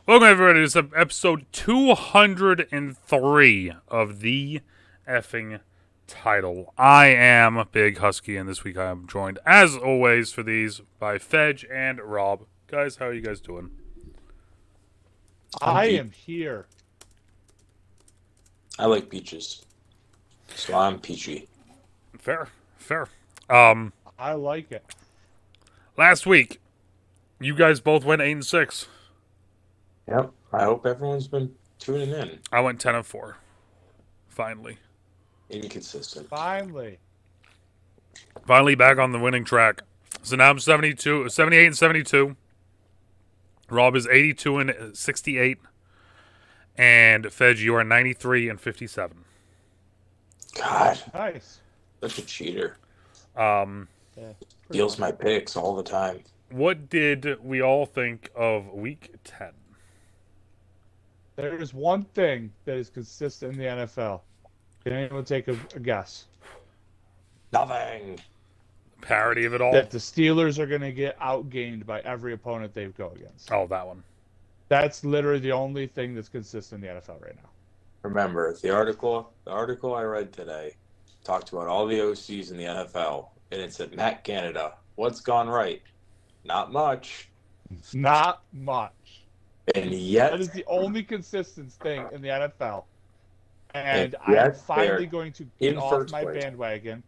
Welcome, everybody. This is episode 203 of the effing title. I am Big Husky, and this week I am joined, as always, for these by Fedge and Rob. Guys, how are you guys doing? I am here. I like peaches, so I'm peachy. Fair. I like it. Last week, you guys both went 8-6. Yep. I hope everyone's been tuning in. I went 10-4. Finally. Inconsistent. Finally. Finally back on the winning track. So now I'm 78 and 72. Rob is 82 and 68. And Fedge, you are 93 and 57. God, Nice. such a cheater. Yeah, Steals my picks all the time. What did we all think of week 10? There is one thing that is consistent in the NFL. Can anyone take a guess? Nothing. Parody of it all? That the Steelers are going to get outgained by every opponent they go against. Oh, that one. That's literally the only thing that's consistent in the NFL right now. Remember, the article I read today talked about all the OCs in the NFL, and it said, Matt Canada, what's gone right? Not much. Not much. And yet, That is the only consistent thing in the NFL. And And yet I'm finally they're going to get in off first my place. bandwagon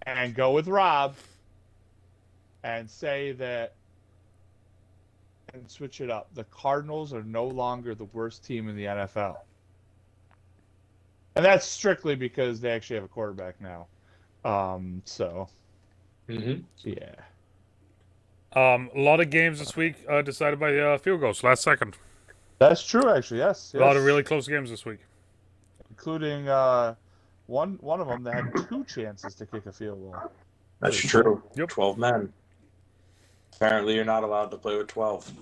and go with Rob and say that and switch it up. The Cardinals are no longer the worst team in the NFL. And that's strictly because they actually have a quarterback now. So, yeah. A lot of games this week decided by field goals, last second. That's true, actually, yes. A lot of really close games this week. Including one of them that had two chances to kick a field goal. That's true. Yep. 12 men. Apparently, you're not allowed to play with 12.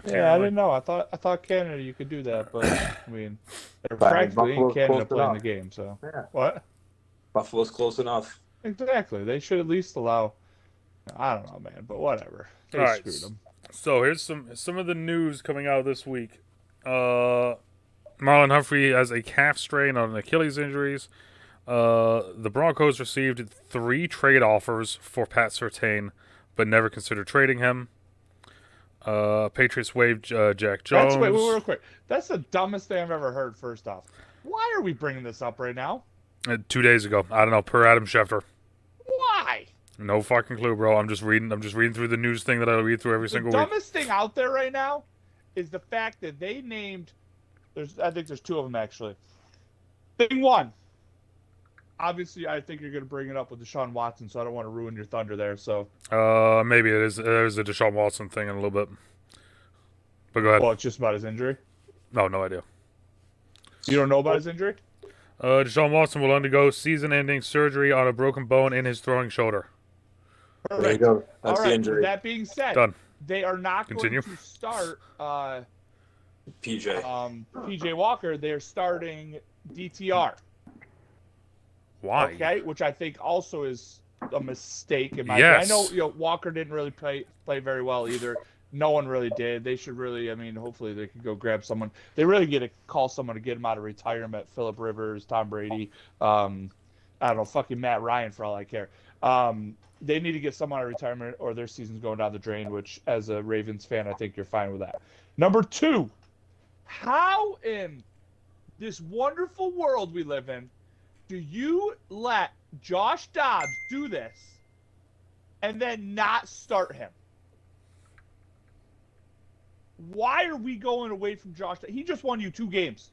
Yeah, I didn't know. I thought Canada you could do that, but I mean, they're But practically in Buffalo's Canada close playing the enough. game. So Yeah. what? Buffalo's close enough. Exactly. They should at least allow. I don't know, man, but whatever. They All right. screwed them. So here's some of the news coming out this week. Marlon Humphrey has a calf strain on Achilles injuries. The Broncos received 3 trade offers for Pat Surtain, but never considered trading him. Patriots waived Jack Jones. Wait, real quick. That's the dumbest thing I've ever heard. First off, why are we bringing this up right now? 2 days ago. I don't know. Per Adam Schefter. Why? No fucking clue, bro. I'm just reading through the news thing that I read through every single The week. dumbest thing out there right now is the fact that they named. I think there's 2 of them actually. Thing 1. Obviously, I think you're going to bring it up with Deshaun Watson, so I don't want to ruin your thunder there. So. Maybe there's a Deshaun Watson thing in a little bit. But go ahead. Well, it's just about his injury. No idea. You don't know about his injury? Deshaun Watson will undergo season-ending surgery on a broken bone in his throwing shoulder. Perfect. There you go. That's All the right. injury. With that being said, Done. they are not Continue. going to start PJ. PJ Walker. They're starting DTR. Why? Okay, which I think also is a mistake in my Yes. opinion. I know Walker didn't really play very well either. No one really did. They should really, hopefully they could go grab someone. They really get to call someone to get him out of retirement. Phillip Rivers, Tom Brady, I don't know, fucking Matt Ryan for all I care. They need to get someone out of retirement or their season's going down the drain, which as a Ravens fan, I think you're fine with that. Number 2, how in this wonderful world we live in do you let Josh Dobbs do this and then not start him? Why are we going away from Josh? He just won you 2 games.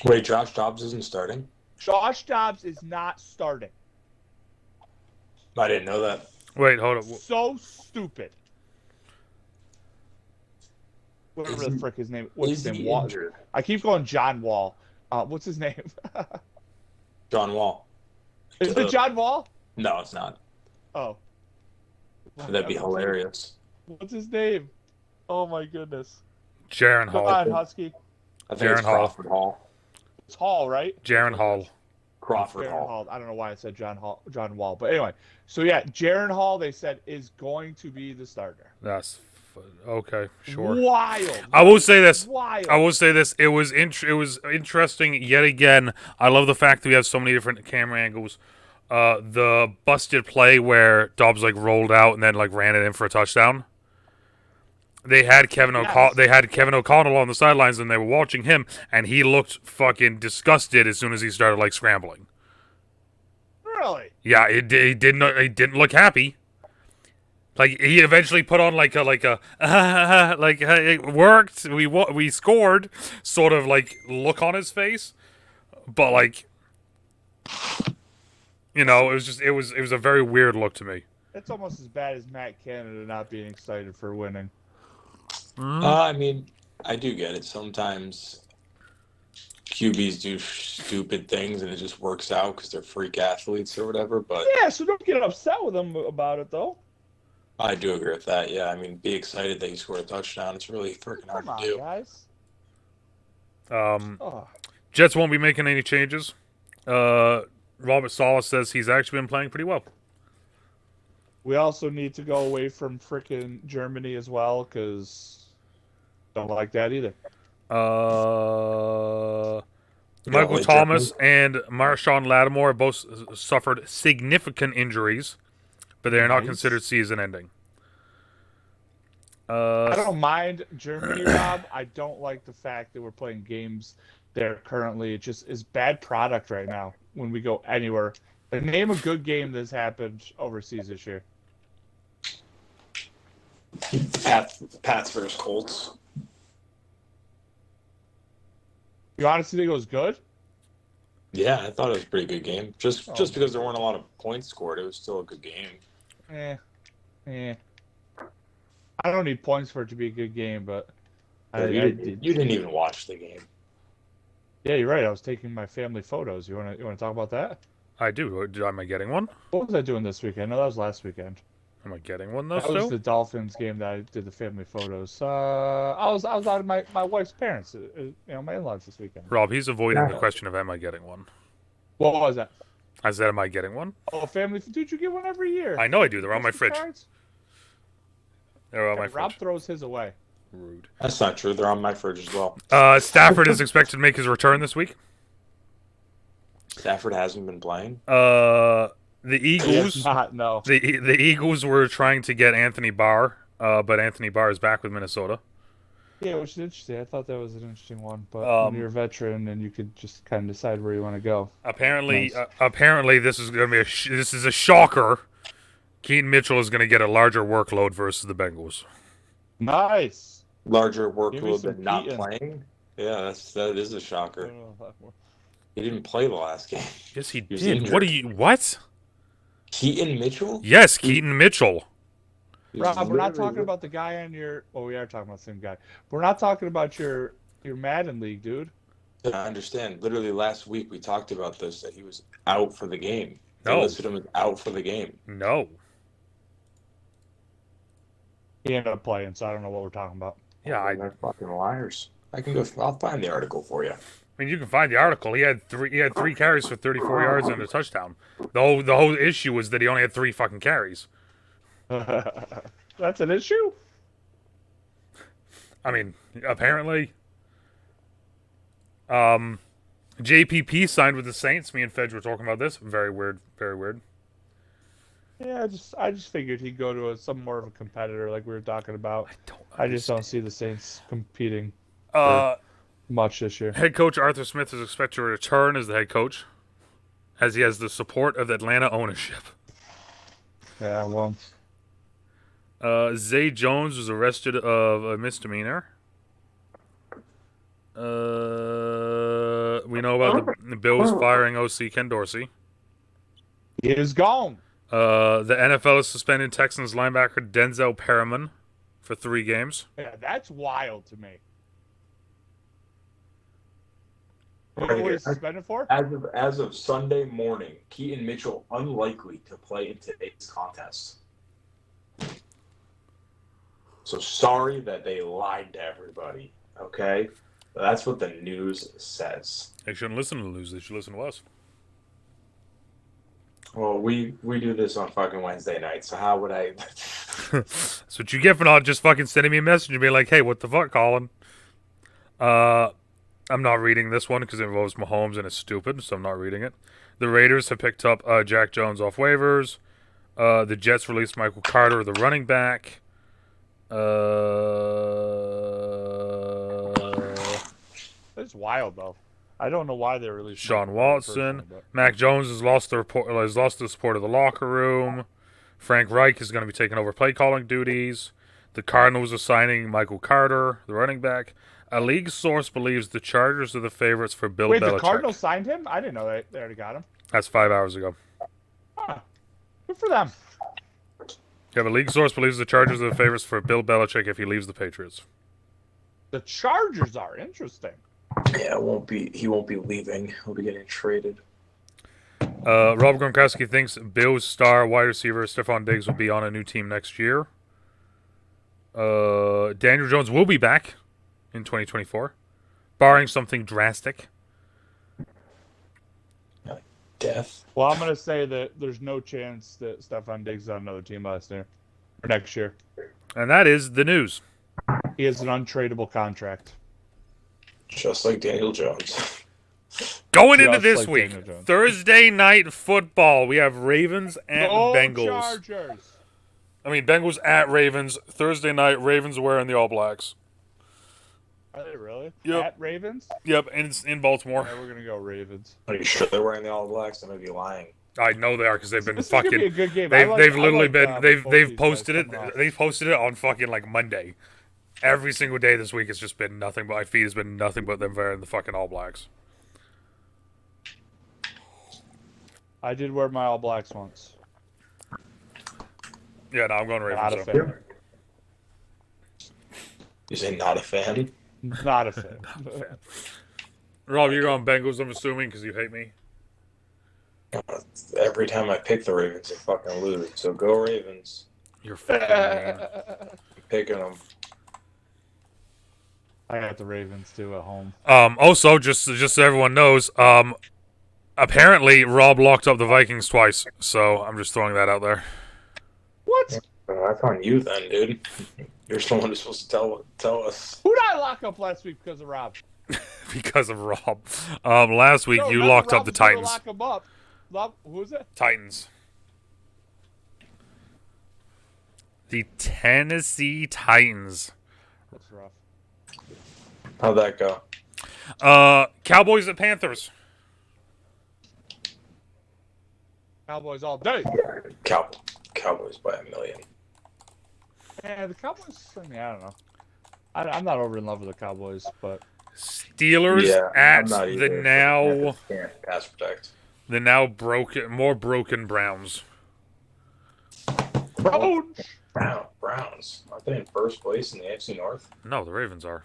Wait, Josh Dobbs isn't starting? Josh Dobbs is not starting. I didn't know that. Wait, hold up. So stupid. Whatever the frick his name. What's Is his name? he Wall. injured? I keep going John Wall. What's his name? John Wall. Is it John Wall? No, it's not. Oh. That'd be hilarious. What's his name? Oh my goodness. Jaron Come Hall. on, Husky. I think it's Jaron Hall. Crawford Hall. It's Hall, right? Jaron Hall. Crawford Jaron Hall. Hall. I don't know why I said John Wall, but anyway. So yeah, Jaron Hall they said is going to be the starter. That's Okay, sure. Wild. I will say this. Wild. I will say this. It was interesting yet again. I love the fact that we have so many different camera angles. The busted play where Dobbs like rolled out and then like ran it in for a touchdown. They had Kevin O'Connell on the sidelines and they were watching him, and he looked fucking disgusted as soon as he started like scrambling. Really? Yeah, he didn't look happy. Like he eventually put on like it worked. We scored sort of like look on his face, but like it was a very weird look to me. It's almost as bad as Matt Canada not being excited for winning. I mean, I do get it. Sometimes QBs do stupid things and it just works out because they're freak athletes or whatever. But Yeah, so don't get upset with him about it though. I do agree with that. Yeah, I mean, be excited that you scored a touchdown. It's really freaking hard Come to on, do. guys. Jets won't be making any changes. Robert Saleh says he's actually been playing pretty well. We also need to go away from frickin' Germany as well, because don't like that either. Michael Thomas and Marshawn Lattimore both suffered significant injuries, but they are not considered season-ending. I don't mind Germany, Rob. I don't like the fact that we're playing games there currently. It just is bad product right now when we go anywhere. Name a good game that's happened overseas this year. Pats versus Colts. You honestly think it was good? Yeah, I thought it was a pretty good game. Just because there weren't a lot of points scored, it was still a good game. I don't need points for it to be a good game, but You didn't even watch the game. Yeah, you're right. I was taking my family photos. You want to talk about that? I do. Am I getting one? What was I doing this weekend? No, that was last weekend. Am I getting one though? That was the Dolphins game that I did the family photos. I was out of my wife's parents, my in-laws this weekend. Rob, he's avoiding the question of am I getting one. What was that? I said, am I getting one? Oh, family, dude, you get one every year. I know I do. They're on my fridge. Cards? They're on my fridge. Rob throws his away. Rude. That's not true. They're on my fridge as well. Stafford is expected to make his return this week. Stafford hasn't been playing. The Eagles. No. The Eagles were trying to get Anthony Barr, but Anthony Barr is back with Minnesota. Yeah, which is interesting. I thought that was an interesting one, but when you're a veteran and you could just kind of decide where you want to go. Apparently, this is going to be this is a shocker. Keaton Mitchell is going to get a larger workload versus the Bengals. Nice. Larger workload than not playing. Yeah, that is a shocker. He didn't play the last game. Yes, he did. What? Keaton Mitchell? Yes, Keaton Mitchell. Rob, we're not talking about the guy on your. Well, we are talking about the same guy. We're not talking about your Madden league, dude. I understand. Literally last week we talked about this, that he was out for the game. They No. listed him as out for the game. No. He ended up playing, so I don't know what we're talking about. Yeah, They're fucking liars. I'll find the article for you. I mean, you can find the article. He had three carries for 34 yards and a touchdown. The whole issue was that he only had 3 fucking carries. That's an issue? I mean, apparently. JPP signed with the Saints. Me and Fedge were talking about this. Very weird. Very weird. Yeah, I just figured he'd go to some more of a competitor like we were talking about. I just don't see the Saints competing much this year. Head coach Arthur Smith is expected to return as the head coach, as he has the support of the Atlanta ownership. Yeah, well. Zay Jones was arrested of a misdemeanor. We know about the Bills firing OC Ken Dorsey. He is gone. The NFL is suspending Texans linebacker Denzel Perriman for 3 games. Yeah, that's wild to me. Right What here. is he suspended for? As of Sunday morning, Keaton Mitchell unlikely to play in today's contest. So sorry that they lied to everybody. Okay, that's what the news says. They shouldn't listen to the news. They should listen to us. Well, we do this on fucking Wednesday night, so how would I? That's what you get for not just fucking sending me a message and being like, "Hey, what the fuck, Colin?" I'm not reading this one because it involves Mahomes and it's stupid, so I'm not reading it. The Raiders have picked up Jack Jones off waivers. The Jets released Michael Carter, the running back. It's wild though. I don't know why they released Sean Michael Carter Watson. personally, Mac Jones has lost the support of the locker room. Frank Reich is going to be taking over play calling duties. The Cardinals are signing Michael Carter, the running back. A league source believes the Chargers are the favorites for Bill Wait, Belichick. the Cardinals signed him? I didn't know they already got him. That's 5 hours ago. Huh. Good for them. Yeah, the league source believes the Chargers are the favorites for Bill Belichick if he leaves the Patriots. The Chargers are interesting. Yeah, he won't be leaving. He'll be getting traded. Rob Gronkowski thinks Bills star wide receiver Stephon Diggs will be on a new team next year. Daniel Jones will be back in 2024, barring something drastic. Death. Well, I'm going to say that there's no chance that Stephon Diggs is on another team last year or next year. And that is the news. He has an untradeable contract. Just like Daniel Jones. Going into Just this like week, Daniel Jones. Thursday night football, we have Ravens at Go Bengals. Chargers. Bengals at Ravens. Thursday night, Ravens are wearing the All Blacks. Are they really? Yep. At Ravens? Yep, and it's in Baltimore. Yeah, we're going to go Ravens. Are you sure they're wearing the All Blacks? I may be lying. I know they are because they've been This is gonna be a fucking. good game. They've literally been both they've these posted guys it. coming off. They've posted it on fucking like Monday. Every single day this week has just been nothing but my feed has been nothing but them wearing the fucking All Blacks. I did wear my All Blacks once. Yeah, no, I'm going Not a Ravens. fan. You say not a fan? Not a fan. Rob, you're going Bengals, I'm assuming, because you hate me. Every time I pick the Ravens, they fucking lose. So go Ravens. You're fucking mean. I'm picking them. I got the Ravens too at home. Also, just so everyone knows, apparently Rob locked up the Vikings twice, so I'm just throwing that out there. What? That's on you then, dude. You're the one who's supposed to tell us. Who did I lock up last week because of Rob? Because of Rob. Last week No, you not locked Rob up the was gonna Titans. Lock him up. Who is it? Titans. The Tennessee Titans. That's rough. How'd that go? Cowboys at Panthers. Cowboys all day. Cowboys by 1,000,000. Yeah, the Cowboys. I mean, I don't know. I'm not over in love with the Cowboys, but Steelers Yeah, at I'm not the either. now Can't pass protect. more broken Browns. Browns. Aren't they in first place in the AFC North? No, the Ravens are.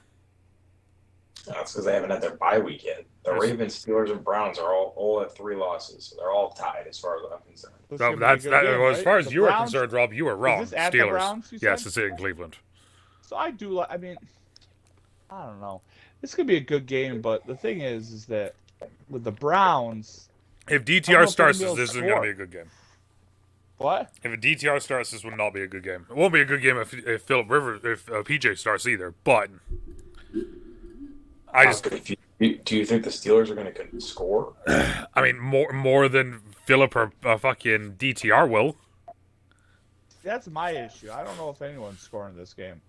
That's because they haven't had their bye week yet. The Yes. Ravens, Steelers, and Browns are all at 3 losses. So they're all tied as far as I'm concerned. this is No, gonna be a that's good that. game, Well, as right? far as The you are Browns- concerned, Rob, you were wrong. this at the Steelers. Browns, you Yes, said? it's in Cleveland. So I do. I mean, I don't know. This could be a good game, but the thing is that with the Browns, If I DTR don't know if they're starts gonna this, be this able isn't to going to score. be a good game. what? If a DTR starts, this would not be a good game. It won't be a good game if Philip Rivers, if PJ starts either. But I just, Do you think the Steelers are going to score? I mean, more than Philip or fucking DTR will. That's my issue. I don't know if anyone's scoring this game.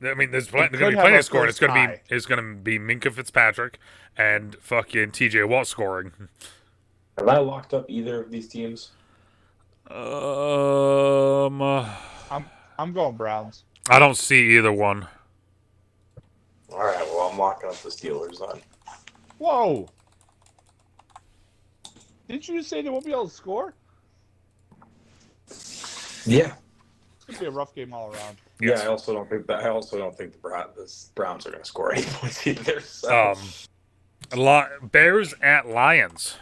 I mean, there's could going to be have plenty a of scoring. first It's tie. going to be Minka Fitzpatrick and fucking TJ Watt scoring. Have I locked up either of these teams? I'm going Browns. I don't see either one. All right, well, I'm locking up the Steelers then. Whoa! Didn't you just say they won't be able to score? Yeah. It's gonna be a rough game all around. Yes. Yeah, I also don't think the Browns are going to score any points either. So. Bears at Lions.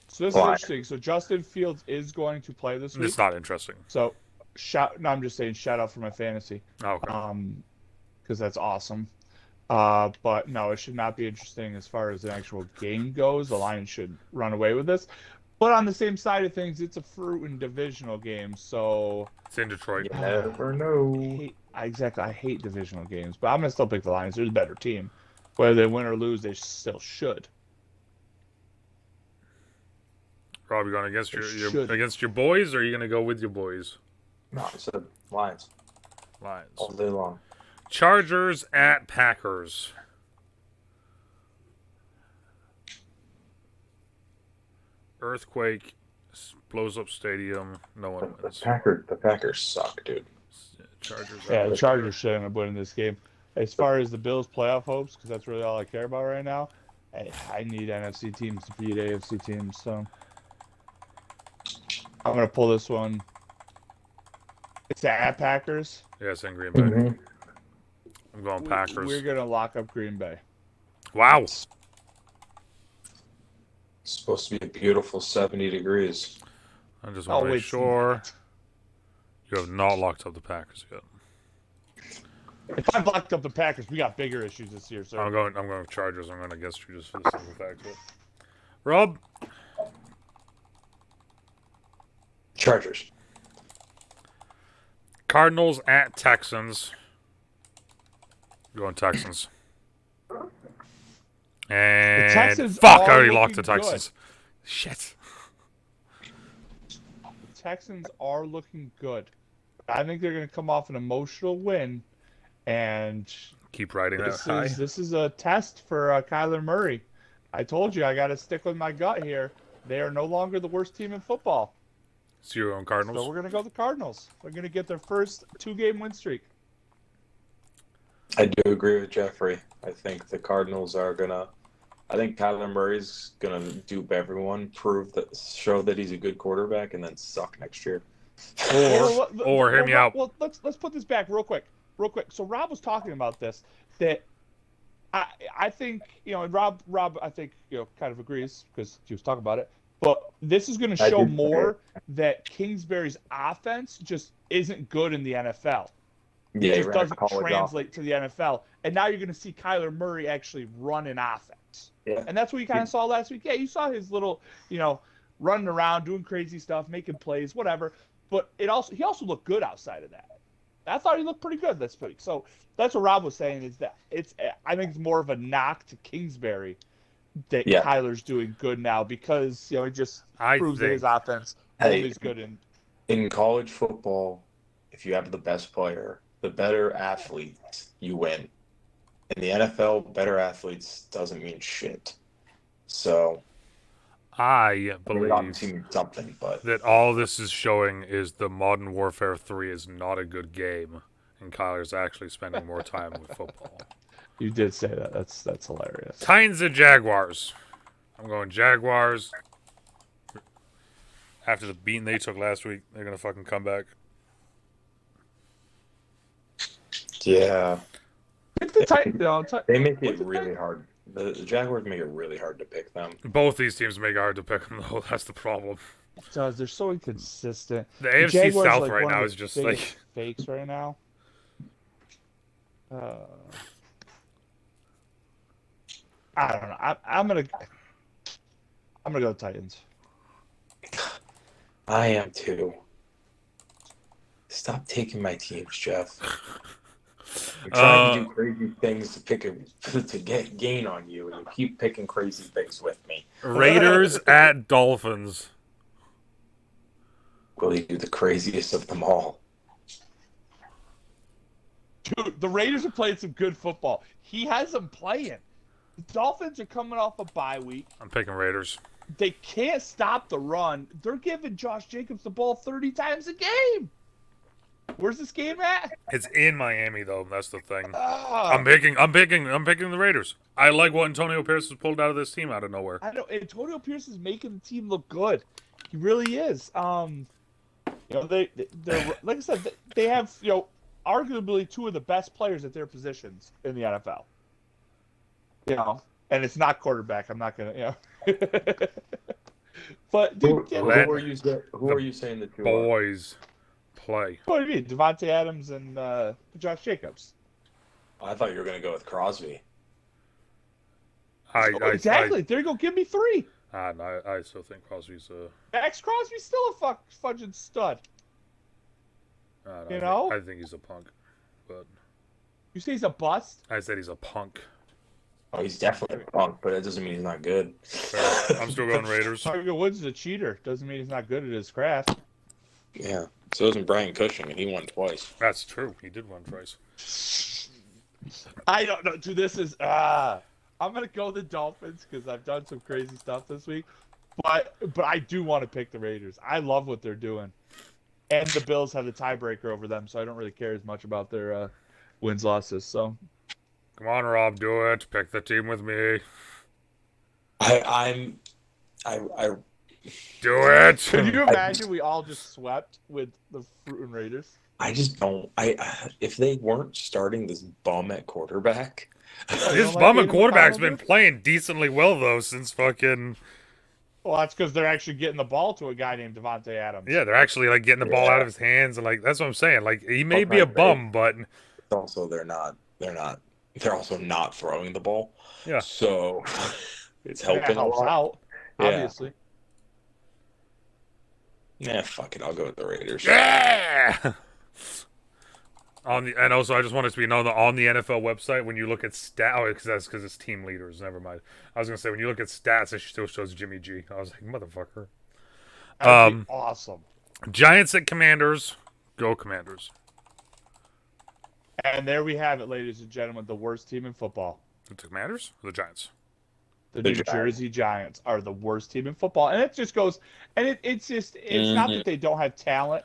So this is interesting. So Justin Fields is going to play this week. It's not interesting. So I'm just saying shout out for my fantasy. Okay. Because that's awesome. But no, it should not be interesting as far as the actual game goes. The Lions should run away with this. But on the same side of things, it's a fruit and divisional game, so It's in Detroit. You never know. I hate divisional games, but I'm gonna still pick the Lions. They're the better team. Whether they win or lose, they still should. Rob, you going against They your should. against your boys, or are you gonna go with your boys? No, I said Lions Lions. all day long. Chargers at Packers. Earthquake blows up stadium. No one The wins. Packers suck, dude. Chargers. Yeah, the At Chargers shouldn't have winning this game. As far as the Bills' playoff hopes, because that's really all I care about right now. I need NFC teams to beat AFC teams, so I'm gonna pull this one. It's at Packers. Yes, in Green Bay. Mm-hmm. I'm going Packers. We're gonna lock up Green Bay. Wow. It's supposed to be a beautiful 70 degrees. I just want to make it's sure not. you have not locked up the Packers yet. If I've locked up the Packers, we got bigger issues this year, sir. I'm going with Chargers. I'm going to guess you just for the simple fact of it. Rob, Chargers. Cardinals at Texans. Going Texans. And Texans fuck, I are already locked the looking Texans. Shit. The Texans are looking good. I think they're gonna come off an emotional win, and Keep riding that high. this is a test for Kyler Murray. I told you I got to stick with my gut here. They are no longer the worst team in football. It's your own So Cardinals. we're going to go the Cardinals. They're going to get their first 2-game win streak. I do agree with Jeffrey. I think the Cardinals are gonna. I think Kyler Murray's gonna dupe everyone, show that he's a good quarterback, and then suck next year. Or hear me out. Well, let's put this back real quick. So Rob was talking about this, that I think, and Rob I think, kind of agrees because he was talking about it. But this is going to show more that Kingsbury's offense just isn't good in the NFL. Yeah, It just doesn't translate to the NFL. And now you're going to see Kyler Murray actually run an offense. Yeah. And that's what you kind of saw last week. Yeah, you saw his little, running around, doing crazy stuff, making plays, whatever. But he also looked good outside of that. I thought he looked pretty good this week. So that's what Rob was saying, is that I think it's more of a knock to Kingsbury that Kyler's doing good now, because it just proves that his offense is good. In college football, if you have the best player, the better athlete, you win. In the NFL, better athletes doesn't mean shit. So I believe something, but that all this is showing is the Modern Warfare 3 is not a good game, and Kyler's actually spending more time with football. You did say that. That's hilarious. Titans and Jaguars. I'm going Jaguars. After the beating they took last week, they're going to fucking come back. yeah. They make it really hard. The Jaguars make it really hard to pick them. Both these teams make it hard to pick them, though. That's the problem. It does. They're so inconsistent. The AFC Jaguars South like right one of now the is just biggest like fakes right now. I don't know. I'm gonna go Titans. I am too. Stop taking my teams, Jeff. I'm trying to do crazy things to get gain on you, and you keep picking crazy things with me. Raiders at Dolphins. Will you do the craziest of them all? Dude, the Raiders are playing some good football. He has them playing. The Dolphins are coming off a bye week. I'm picking Raiders. They can't stop the run. They're giving Josh Jacobs the ball 30 times a game. Where's this game at? It's in Miami, though. That's the thing. I'm picking the Raiders. I like what Antonio Pierce has pulled out of this team out of nowhere. I know Antonio Pierce is making the team look good. He really is. They're like I said, they have arguably two of the best players at their positions in the NFL. And it's not quarterback. I'm not gonna, But dude, who are you saying the two boys play? What do you mean, Devontae Adams and Josh Jacobs? I thought you were gonna go with Crosby. Exactly. There you go. Give me three. No, I still think Crosby's Max Crosby's still a fudging stud. no, You know? I think he's a punk. But You say he's a bust? I said he's a punk. Oh, he's definitely a punk, but that doesn't mean he's not good. I'm still going Raiders. Tiger Woods is a cheater. Doesn't mean he's not good at his craft. Yeah. So isn't Brian Cushing, and he won twice. That's true. He did win twice. I don't know, dude. This is I'm gonna go the Dolphins because I've done some crazy stuff this week, but I do want to pick the Raiders. I love what they're doing, and the Bills have the tiebreaker over them, so I don't really care as much about their wins losses. So Come on, Rob, do it. Pick the team with me. I Do it. can you imagine we all just swept with the Fruitin' Raiders? I just don't. If they weren't starting this bum at quarterback, This bum at quarterback's been playing decently well though since fucking. Well, that's because they're actually getting the ball to a guy named Devontae Adams. Yeah, they're actually like getting the ball out of his hands and like that's what I'm saying. Like he may be a bum, but also they're also not throwing the ball. Yeah. So it's helping That helps a lot. out, Yeah. obviously. Yeah, fuck it. I'll go with the Raiders. yeah. And also I just want it to be known that on the NFL website when you look at stats, because it's team leaders. Never mind. I was gonna say when you look at stats, it still shows Jimmy G. I was like, motherfucker. That'd be awesome. Giants at Commanders. Go Commanders. And there we have it, ladies and gentlemen. The worst team in football. The Commanders or the Giants? The The New Giants. Jersey Giants are the worst team in football. And it just goes, and it's not that they don't have talent.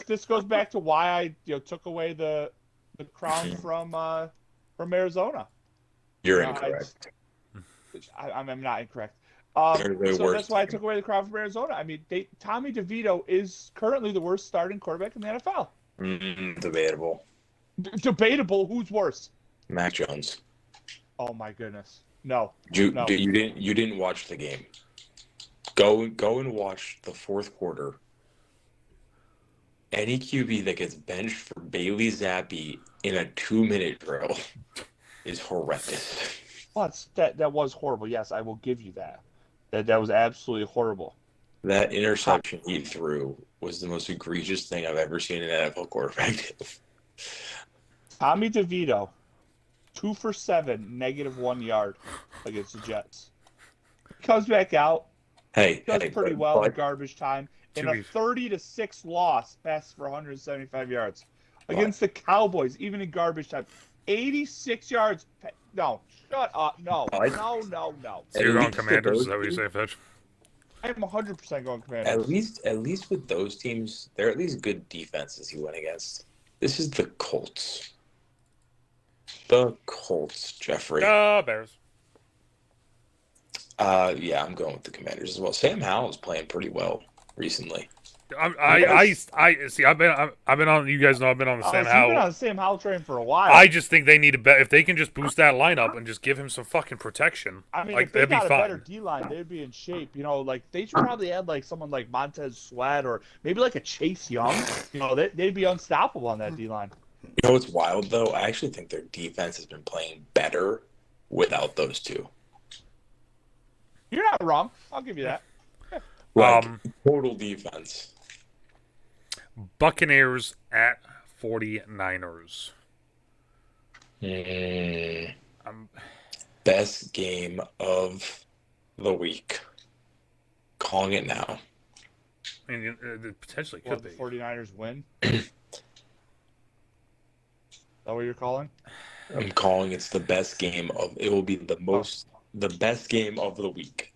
This goes back to why I took away the crown from Arizona. You're No, incorrect. I'm not incorrect. They're the So worst that's why I team. took away the crown from Arizona. I mean, Tommy DeVito is currently the worst starting quarterback in the NFL. Debatable. Debatable. Who's worse? Mac Jones. Oh my goodness. No. You No. didn't watch the game. Go and watch the fourth quarter. Any QB that gets benched for Bailey Zappi in a 2-minute drill is horrendous. But that was horrible. Yes, I will give you that. That was absolutely horrible. That interception he threw was the most egregious thing I've ever seen an NFL quarterback do. Tommy DeVito, 2 for 7, -1 yard against the Jets. Comes back out, does pretty well in garbage time. In a 30-6 loss, passes for 175 yards against the Cowboys, even in garbage time. 86 yards. No, shut up. No. So you're going Commanders? Is that what you're saying, Fetch? I'm 100% going Commanders. At least with those teams, they're at least good defenses you went against. This is the Colts. The Colts, Jeffrey. Bears. Yeah, I'm going with the Commanders as well. Sam Howell is playing pretty well recently. I see. I've been on. You guys know I've been on the Sam You've Howell. been on the Sam Howell train for a while. I just think they need to bet if they can just boost that lineup and just give him some fucking protection. I mean, like, if they they'd be got a fine. better D line, they'd be in shape. Like they should probably add like someone like Montez Sweat or maybe like a Chase Young. They'd be unstoppable on that D line. You know what's wild though? I actually think their defense has been playing better without those two. You're not wrong. I'll give you that. Total defense. Buccaneers at 49ers. Best game of the week. Calling it now. I mean, it potentially could The be. 49ers win. Is that what you're calling? I'm calling it's the best game of. It will be the best game of the week.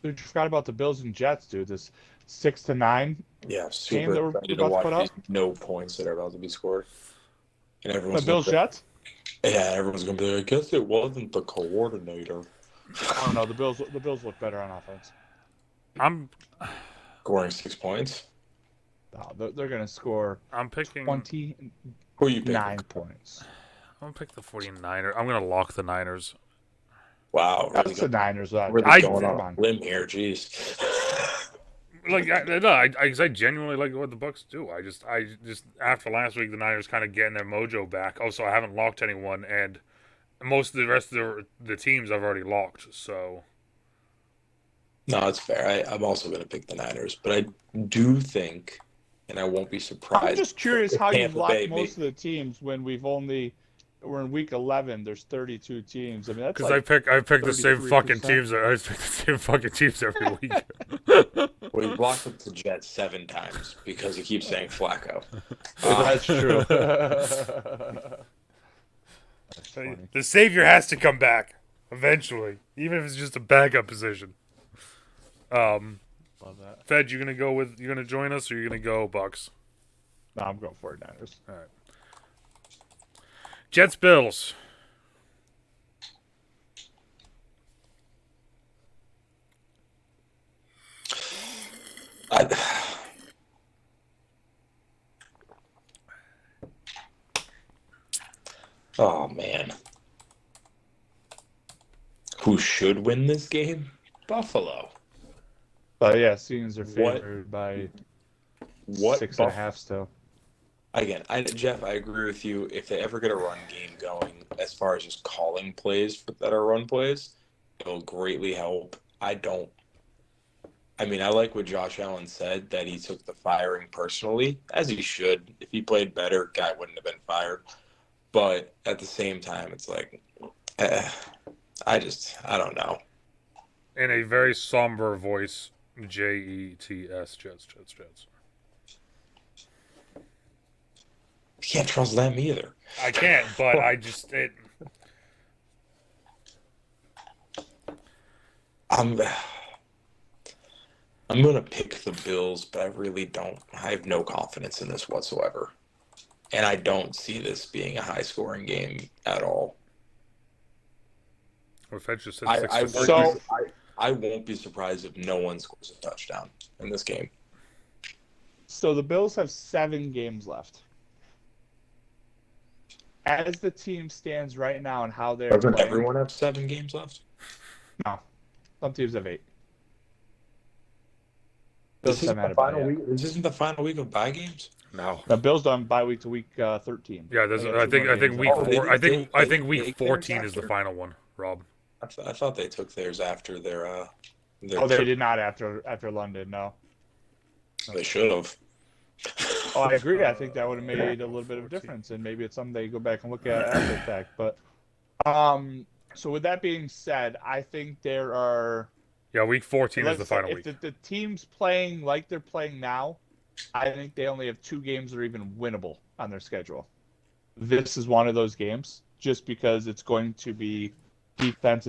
Dude, you forgot about the Bills and Jets, dude. This 6-9. Yeah, Game super that we're excited to about to put watch up? these no points that are about to be scored. And The everyone's Bills Jets? Yeah, everyone's gonna be like, I guess it wasn't the coordinator. I don't know. The Bills look better on offense. I'm Scoring 6 points. No, they're gonna score I'm picking 29 Who are you picking? points. I'm gonna pick the 49ers. I'm gonna lock the Niners. Wow, really That's the Niners. really I- going come on a limb here, jeez. Like I genuinely like what the Bucks do. I just after last week the Niners kind of getting their mojo back. Also, I haven't locked anyone, and most of the rest of the teams I've already locked. So No, it's fair. I'm also going to pick the Niners, but I do think, and I won't be I'm surprised just curious if how you've Tampa locked Bay most of the teams when we're in week 11. There's 32 teams. I mean, that's Because like I pick the same fucking 33%. teams. I pick the same fucking teams every week. Well, he's blocked up the Jets 7 times because he keeps saying Flacco. That's true. That's Hey, funny. the savior has to come back eventually, even if it's just a backup position. Love that. Fed, you gonna join us, or you gonna go Bucks? No, I'm going 49ers. All right. Jets Bills. I, oh man, who should win this game? Buffalo. But yeah, Seniors are What? favored by What? 6.5 still. Again, Jeff, I agree with you. If they ever get a run game going, as far as just calling plays that are run plays, it'll greatly help. I mean, I like what Josh Allen said, that he took the firing personally, as he should. If he played better, guy wouldn't have been fired. But at the same time, it's like, eh, I don't know. In a very somber voice, Jets, Jets. Can't trust them either. I can't, but I'm I'm gonna pick the Bills, but I really don't. I have no confidence in this whatsoever, and I don't see this being a high-scoring game at all. Or Fed just said I, 6 I, to won't 6. be, I won't be surprised if no one scores a touchdown in this game. So the Bills have 7 games left. As the team stands right now and how they're Doesn't playing, everyone have 7 games left? no, some teams have 8. This Bills isn't haven't the had a bye final yet. week. This isn't the final week of bye games. No. The Bills don't bye week to week 13. Yeah, They got I 2 more think games week left. four. I think week take 14 theirs is the after. final one, Rob. I thought they took theirs after their Oh, they trip. did not after London. No. They should have. Oh, I agree. I think that would have made a little bit of a difference, and maybe it's something they go back and look at after the fact. But, so with that being said, I think there are. Yeah, week 14 is the final If week. the team's playing like they're playing now, I think they only have 2 games that are even winnable on their schedule. This is one of those games, just because it's going to be defense,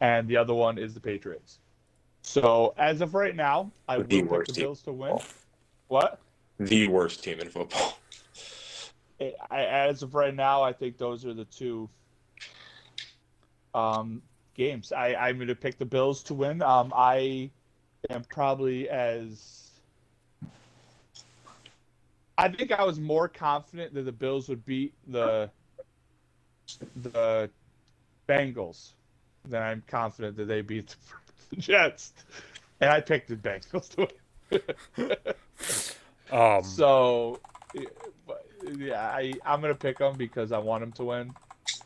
and the other one is the Patriots. So as of right now, I will The pick worst the team. Bills to win. What? The worst team in football. As of right now, I think those are the 2 games. I'm going to pick the Bills to win. I am probably I think I was more confident that the Bills would beat the Bengals than I'm confident that they beat the Jets. And I picked the Bengals to win. So, yeah, I'm going to pick them because I want them to win.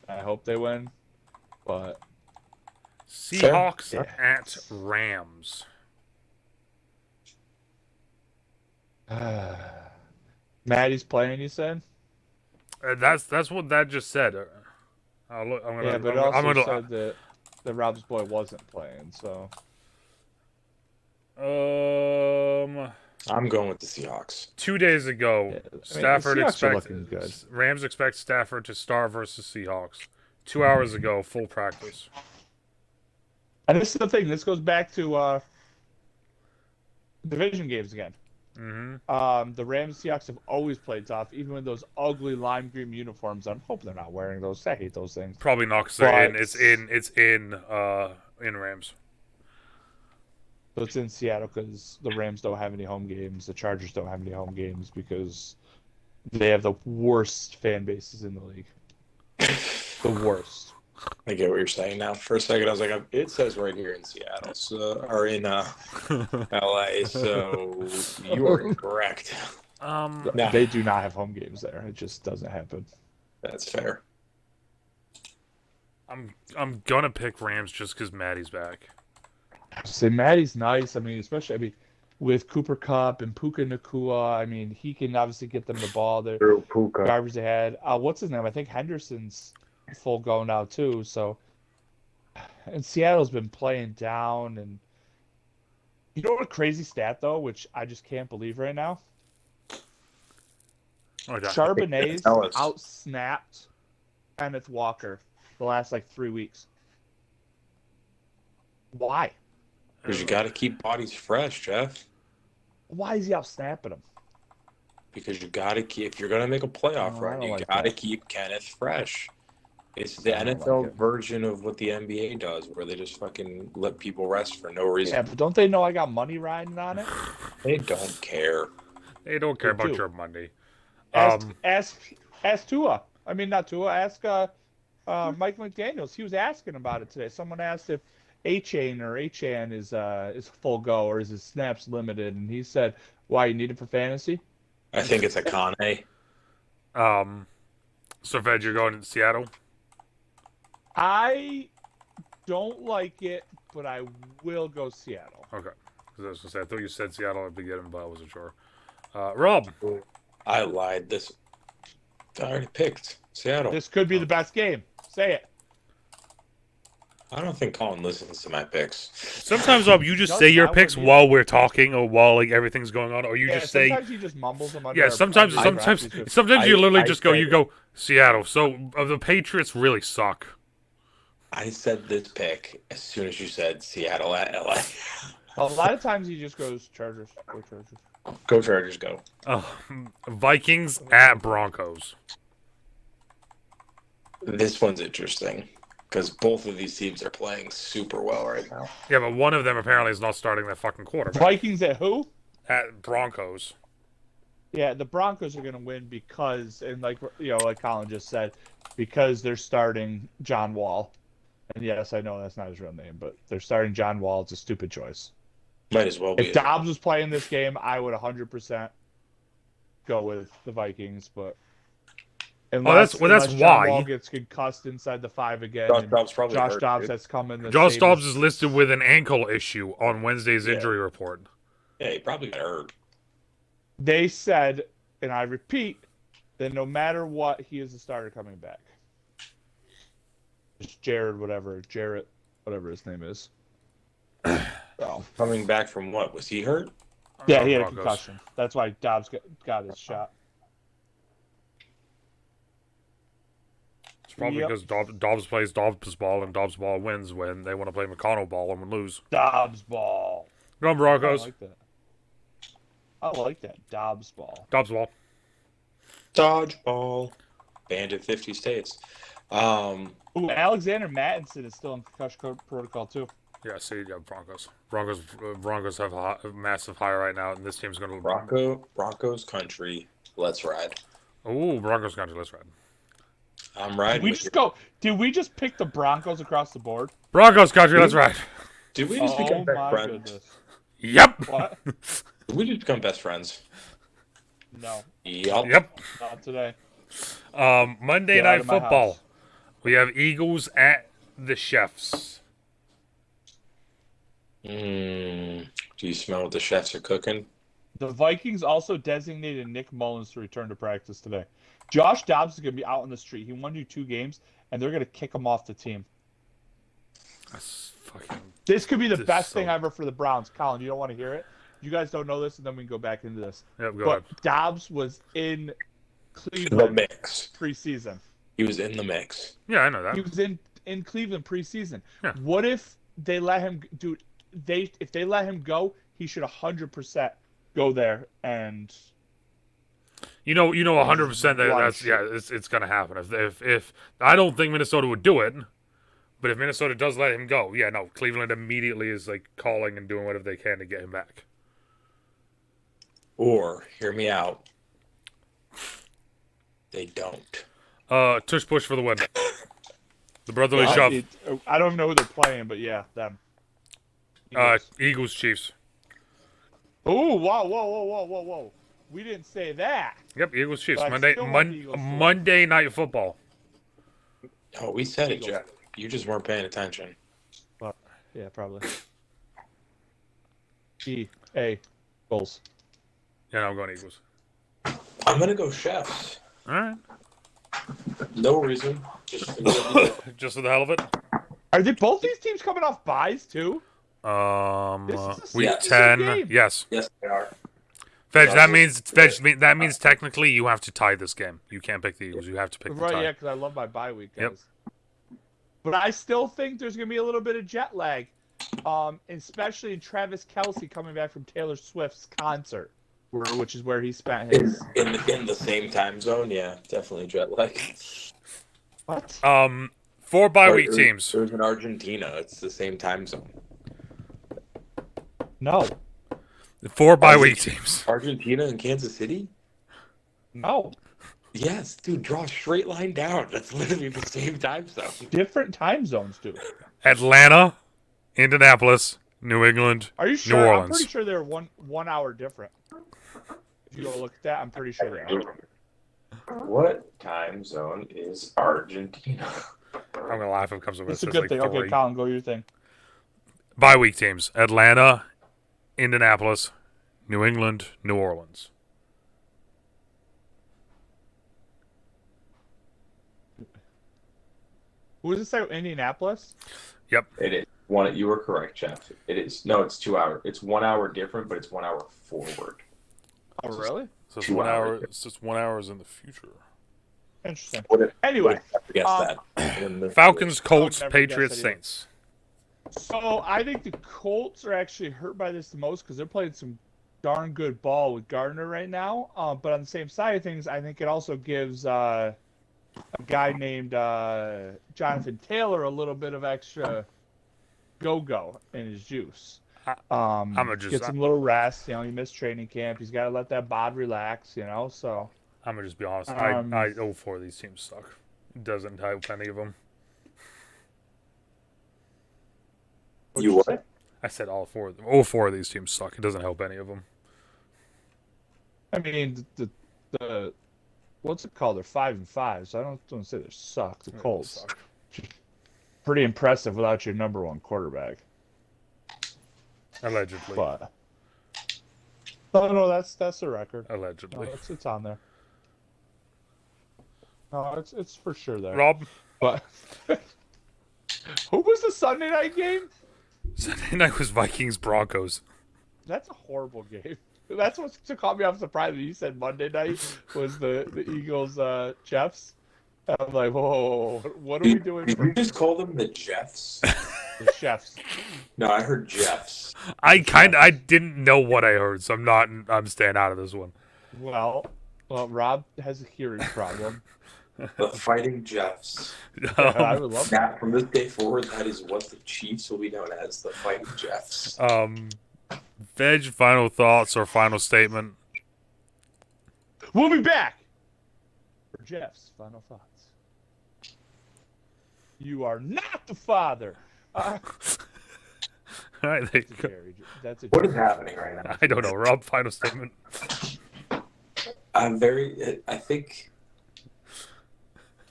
I hope they win. But Seahawks Yeah. at Rams. Maddie's playing, you said? That's what that just said. I'm gonna, Yeah, but it I'm also gonna, said that Rob's boy wasn't playing, so. I'm going with the Seahawks. 2 days ago, Yeah, I mean, Stafford the Seahawks are expects looking good. Rams expect Stafford to start versus Seahawks. 2 hours ago, full practice. And this is the thing. This goes back to division games again. Mm-hmm. The Rams Seahawks have always played tough, even with those ugly lime green uniforms. I'm hoping they're not wearing those. I hate those things. Probably not because they're in. But- It's in Rams. So it's in Seattle because the Rams don't have any home games. The Chargers don't have any home games because they have the worst fan bases in the league. The worst. I get what you're saying now. For a second, I was like, it says right here in Seattle, or in LA, so you are incorrect. No. They do not have home games there. It just doesn't happen. That's fair. I'm gonna pick Rams just because Maddie's back. Say Maddie's nice. I mean, especially with Cooper Cup and Puka Nakua. I mean, he can obviously get them the ball. They're Drew Puka. drivers ahead. What's his name? I think Henderson's full go now too. So, and Seattle's been playing down. And you know what a crazy stat though, which I just can't believe right now. Okay. Charbonnet's Tell us. outsnapped Kenneth Walker the last like 3 weeks. Why? Because you got to keep bodies fresh, Jeff. Why is he outsnapping him? Because you got to keep. If you're gonna make a playoff No, I run, don't you like got to that. keep Kenneth fresh. It's the I don't NFL like it. version of what the NBA does, where they just fucking let people rest for no reason. Yeah, but don't they know I got money riding on it? They don't care. They don't care They about do. your money. Ask Tua. I mean, not Tua. Ask Mike McDaniels. He was asking about it today. Someone asked if Achan is full go or is his snaps limited, and he said, "Why you need it for fantasy?" I think it's a Kane. So Veg, you're going to Seattle? I don't like it, but I will go Seattle. Okay. 'Cause I was gonna say, I thought you said Seattle at the beginning, but I wasn't sure. Rob. I lied. I already picked Seattle. This could be the best game. Say it. I don't think Colin listens to my picks. Sometimes, Rob, you just No, say your I picks wouldn't while we're talking or while like everything's going on, or you Yeah, just say. sometimes he just mumbles them under Yeah, our- sometimes under our sometimes practice. sometimes you literally I just go. said- You go Seattle. So the Patriots really suck. I said this pick as soon as you said Seattle at LA. A lot of times he just goes Chargers. Go Chargers. Go Chargers, go. Vikings at Broncos. This one's interesting because both of these teams are playing super well right now. Yeah, but one of them apparently is not starting their fucking quarterback. Vikings at who? At Broncos. Yeah, the Broncos are going to win because, and like like Colin just said, because they're starting John Wall. And yes, I know that's not his real name, but they're starting John Wall. It's a stupid choice. Might as well be. If Dobbs was playing this game, I would 100% go with the Vikings. But unless that's John why. Wall gets concussed inside the 5 again, Josh and Dobbs probably Josh hurt, Dobbs dude. has come in. Josh Dobbs is listed with an ankle issue on Wednesday's Yeah. injury report. Yeah, he probably got hurt. They said, and I repeat, that no matter what, he is the starter coming back. It's Jarrett, whatever his name is. So, Coming back from what? Was he hurt? yeah, he had a Broncos. concussion. That's why Dobbs got his shot. It's probably Yep. because Dobbs plays Dobbs ball and Dobbs ball wins when they want to play McConnell ball and lose. Dobbs ball. Go on, I Broncos. like that. I like that. Dobbs ball. Dobbs ball. Dodgeball. Banned in 50 states. Ooh, Alexander Mattinson is still in concussion protocol too. Yeah, see, yeah, Broncos. Broncos have a massive high right now, and this team's going to. Broncos country. Let's ride. Ooh, Broncos country. Let's ride. I'm riding with you. Did we just pick the Broncos across the board? Broncos country. Let's ride. Did we just become best friends? Goodness. Yep. What? Did we just become best friends? No, Yup. Yep. not today. Monday Get out Night of my Football. house. We have Eagles at the Chefs. Do you smell what the chefs are cooking? The Vikings also designated Nick Mullins to return to practice today. Josh Dobbs is going to be out on the street. He won you 2 games, and they're going to kick him off the team. That's fucking. This could be the This best is thing so- ever for the Browns. Colin, you don't want to hear it? You guys don't know this, and then we can go back into this. Yep, go But ahead. Dobbs was in The Cleveland mix. preseason. He was in the mix. Yeah, I know that. He was in Cleveland preseason. Yeah. What if they let him do? If they let him go, he should 100% go there and. You know, 100% that Lot of that's shit. it's gonna happen. If I don't think Minnesota would do it, but if Minnesota does let him go, yeah, no, Cleveland immediately is like calling and doing whatever they can to get him back. Or, hear me out, they don't. Tush push for the win. The brotherly Yeah, shove. I don't even know who they're playing, but yeah, them. Eagles Chiefs. Oh, wow, whoa. We didn't say that. Yep, Eagles Chiefs. But I Monday still want the Eagles to win. Monday Night Football. Oh, we said it, Eagles. Jeff. You just weren't paying attention. Yeah, probably. Eagles. Yeah, no, I'm going Eagles. I'm gonna go Chefs. All right. No reason. Just Just for the hell of it. Are they both these teams coming off buys too? This is a Week Yeah. 10. game. Yes. yes, they are. Veg, that Doubles. means that means technically you have to tie this game. You can't pick the Eagles. You have to pick the Right, tie. yeah, because I love my bye week, guys. Yep. But I still think there's going to be a little bit of jet lag, especially in Travis Kelce coming back from Taylor Swift's concert, which is where he spent his. In the same time zone, yeah, definitely jet lag. What? 4 bye week teams. There's in Argentina. It's the same time zone. No. 4 bye week teams. Argentina and Kansas City? No. Yes, dude, draw a straight line down. That's literally the same time zone. Different time zones, dude. Atlanta, Indianapolis, New England, Are you New sure? I'm Orleans. pretty sure they're one hour different. If you go look at that, I'm pretty sure they are. What time zone is Argentina? I'm going to laugh if it comes up It's with a good like thing. 3. Okay, Colin, go your thing. Bye week teams. Atlanta, Indianapolis, New England, New Orleans. Who does it say? Indianapolis? Yep. It is one. You were correct, Jeff. It is. No, it's 2 hour. It's 1 hour different, but it's 1 hour forward. Oh, really? So it's 2 1 hour. hours. It's just 1 hour in the future. Interesting. What Anyway, guess um, that. Falcons, Colts, never guess Patriots, anything. Saints. so I think the Colts are actually hurt by this the most because they're playing some darn good ball with Gardner right now. But on the same side of things, I think it also gives a guy named Jonathan Taylor a little bit of extra go in his juice. Get some little rest. You know, he missed training camp. He's got to let that bod relax. You know, so. I'm going to just be honest. I 0-4 of these teams suck. It doesn't help any of them. You what? I said all 4 of them. 0-4 of these teams suck. It doesn't help any of them. I mean, the what's it called? They're 5-5, so I don't say they suck. The Colts, Suck. pretty impressive without your number one quarterback. Allegedly. But no, that's the record. No, Allegedly. it's on there. No, it's for sure there. Rob, But who was the Sunday night game? Sunday night was Vikings Broncos. That's a horrible game. That's what caught me off surprise that you said Monday night was the Eagles Jeffs. I'm like, whoa, what are we doing Did for you just call them the Jeffs? the chefs? No, I heard Jeffs. I didn't know what I heard, so I'm staying out of this one. Well, Rob has a hearing problem. The Fighting Jeffs. I would love that. Now, from this day forward, that is what the Chiefs will be known as, the Fighting Jeffs. Veg, final thoughts or final statement? We'll be back for Jeff's final thoughts. You are not the father. All right, there you go. That's a What is happening right now? I don't know. Rob, final statement. I think,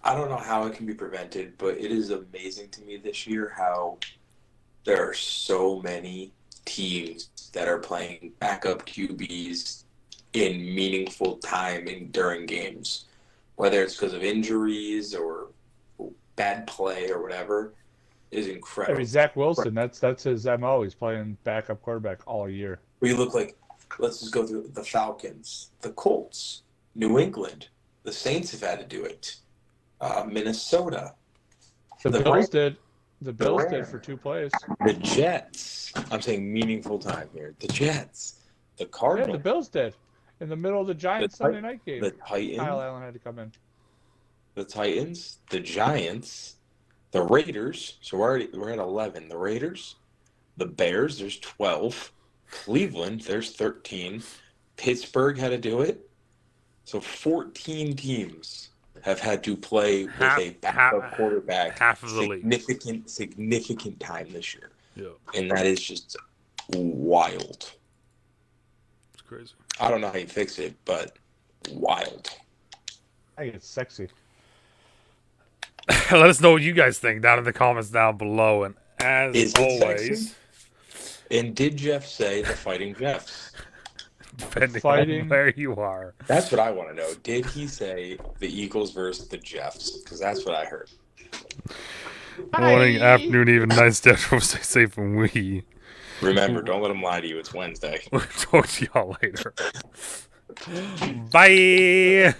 I don't know how it can be prevented, but it is amazing to me this year how there are so many teams that are playing backup QBs in meaningful time during games, whether it's because of injuries or bad play or whatever, is I incredible. mean, Zach Wilson, that's his MO. He's playing backup quarterback all year. We look like, let's just go through the Falcons, the Colts, New England, the Saints have had to do it, Minnesota, The The Bills Rams- did. The Bills did Rams. for 2 plays. the Jets. I'm saying meaningful time here. The Jets, the Yeah, Cardinals, the Bills did. In the middle of the Giants The Sunday night game. the Kyle Titans, Allen had to come in. the Giants, the Raiders. So we're at 11. The Raiders, the Bears. There's 12. Cleveland. There's 13. Pittsburgh had to do it. So 14 teams have had to play with a backup quarterback half of the league. significant time this year. Yeah, And that is just wild. it's crazy. I don't know how you fix it, but wild. I think it's sexy. Let us know what you guys think down in the comments down below. And as Is it always, sexy? And did Jeff say the Fighting Jeffs? Depending Fighting- on where you are. That's what I want to know. Did he say the Eagles versus the Jeffs? Because that's what I heard. Morning, Bye. afternoon, even nice day. Stay safe from we. Remember, don't let him lie to you. It's Wednesday. We'll talk to y'all later. Bye.